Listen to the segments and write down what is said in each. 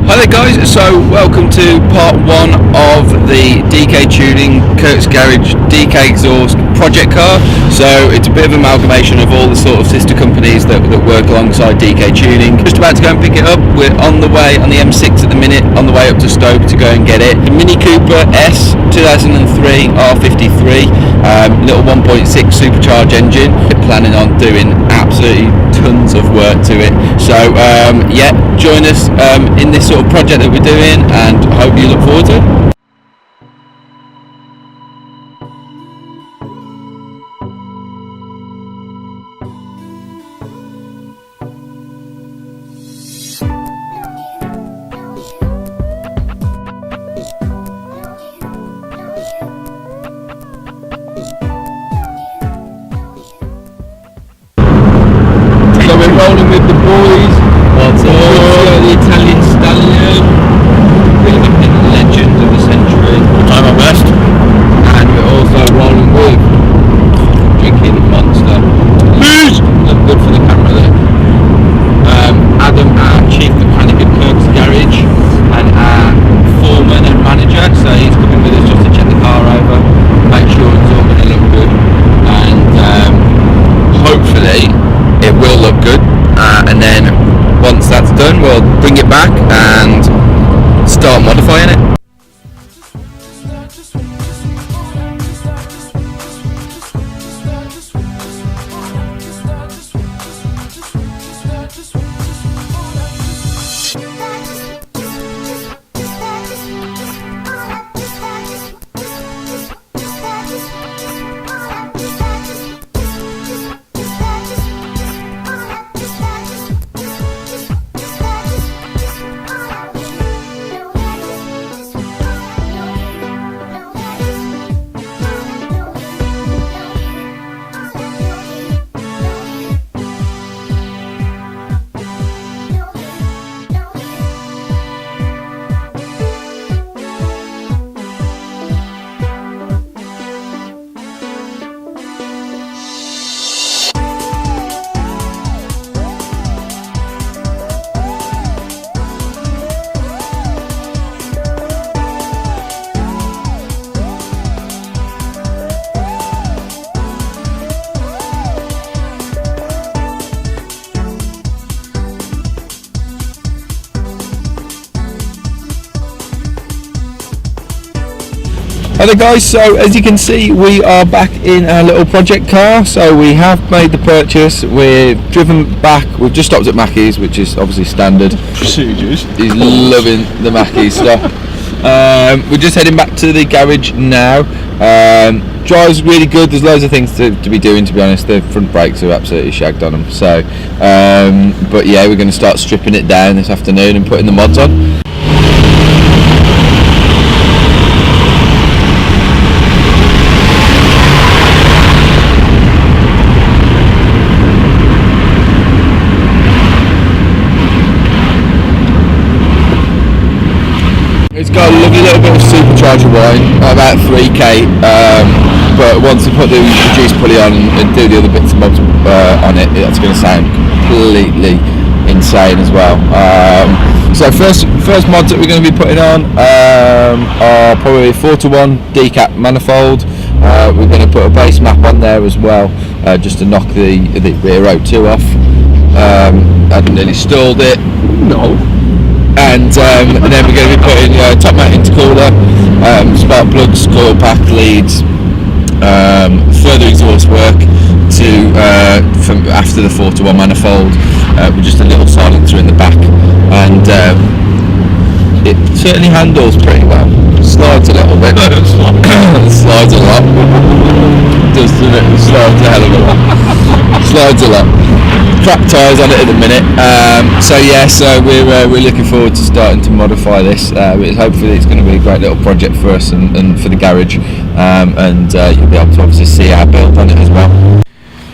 Hi there guys, so welcome to part one of the DK Tuning Kurt's Garage DK Exhaust project car. So it's a bit of an amalgamation of all the sort of sister companies that work alongside DK Tuning. Just about to go and pick it up. We're on the way on the M6 at the minute, on the way up to Stoke to go and get it. The Mini Cooper S 2003 R53, little 1.6 supercharged engine. We're planning on doing absolutely tons of work to it. So yeah, join us in this sort of project that we're doing, and I hope you look forward to it. So we're rolling with the boys. The Italian stallion, remapping legend of the century. Try my best. And we're also rolling with drinking Monster. Look good for the camera there. Adam, our chief mechanic at Kurt's Garage, and our foreman and manager. So he's coming with us just to check the car over, make sure it's all going to look good, and hopefully it will look good. And then once that's done, we'll bring it back and start modifying it. Hi there guys, so as you can see we are back in our little project car. So we have made the purchase, we've driven back, we've just stopped at Mackey's, which is obviously standard procedures. He's loving the Mackey's stuff. We're just heading back to the garage now. Drives really good, there's loads of things to be doing, to be honest. The front brakes are absolutely shagged on them. So but yeah, we're going to start stripping it down this afternoon and putting the mods on. It's got a lovely little bit of supercharger wine, about 3k, but once we put the reduced pulley on and do the other bits and bobs on it, that's going to sound completely insane as well. So first mods that we're going to be putting on are probably 4:1 decap manifold. We're going to put a base map on there as well, just to knock the rear O2 off. I hadn't nearly stalled it. No. And then we're going to be putting top mount intercooler, spark plugs, coil pack, leads, further exhaust work to from after the 4:1 manifold, with just a little silencer in the back, and it certainly handles pretty well. Slides a little bit. Slides a lot. Does it? Slides a hell of a lot. Slides a lot. Crap tyres on it at the minute, so yeah, so we're looking forward to starting to modify this. Hopefully it's going to be a great little project for us and for the garage, and you'll be able to obviously see our build on it as well.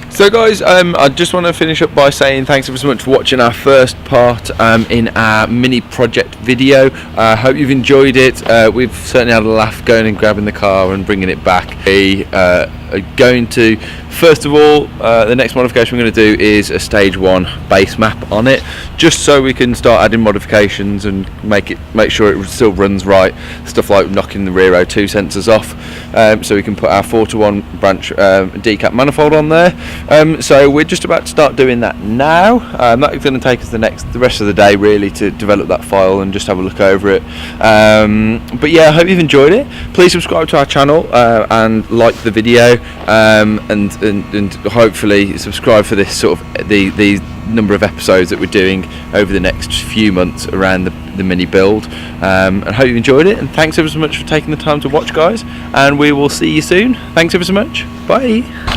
So guys, I just want to finish up by saying thanks ever so much for watching our first part in our mini project video. I hope you've enjoyed it. We've certainly had a laugh going and grabbing the car and bringing it back. We are going to, first of all, the next modification we're going to do is a stage 1 base map on it, just so we can start adding modifications and make sure it still runs right. Stuff like knocking the rear O2 sensors off, so we can put our 4-to-1 branch decap manifold on there. So we're just about to start doing that now. That's going to take us the rest of the day really to develop that file and just have a look over it. But yeah, I hope you've enjoyed it. Please subscribe to our channel and like the video, and hopefully subscribe for this sort of the number of episodes that we're doing over the next few months around the mini build. And I hope you enjoyed it, and thanks ever so much for taking the time to watch, guys, and we will see you soon. Thanks ever so much. Bye.